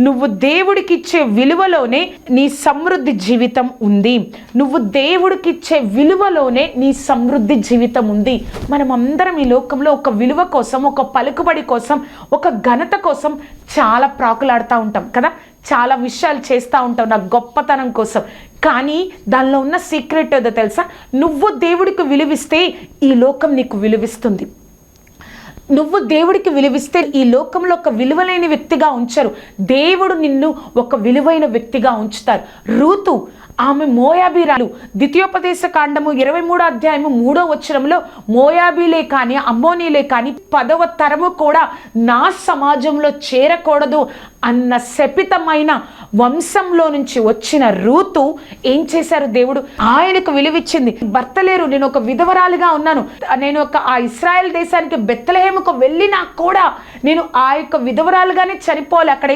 నువ్వు దేవుడికి ఇచ్చే విలువలోనే నీ సమృద్ధి జీవితం ఉంది. నువ్వు దేవుడికి ఇచ్చే విలువలోనే నీ సమృద్ధి జీవితం ఉంది. మనం అందరం ఈ లోకంలో ఒక విలువ కోసం, ఒక పలుకుబడి కోసం, ఒక ఘనత కోసం చాలా ప్రాకులాడుతూ ఉంటాం కదా. చాలా విషయాలు చేస్తూ ఉంటాం నా గొప్పతనం కోసం. కానీ దానిలో ఉన్న సీక్రెట్ ఏదో తెలుసా? నువ్వు దేవుడికి విలువిస్తే ఈ లోకం నీకు విలువిస్తుంది. నువ్వు దేవుడికి విలువిస్తే ఈ లోకంలో ఒక విలువలేని వ్యక్తిగా ఉంచరు. దేవుడు నిన్ను ఒక విలువైన వ్యక్తిగా ఉంచుతారు. రూతు ఆమె మోయాబీరాలు. ద్వితీయోపదేశ కాండము 23వ అధ్యాయము 3వ వచనంలో మోయాబీలే కానీ అమ్మోనీలే కానీ 10వ తరము కూడా నా సమాజంలో చేరకూడదు అన్న శపితమైన వంశంలో నుంచి వచ్చిన రూతు ఏం చేశారు? దేవుడు ఆయనకు విలువిచ్చింది. భర్త లేరు, నేను ఒక విధవరాలుగా ఉన్నాను, నేను ఆ ఇశ్రాయేల్ దేశానికి బెత్లెహేముకు వెళ్ళినా కూడా నేను ఆ యొక్క విధవరాలుగానే చనిపోవాలి. అక్కడ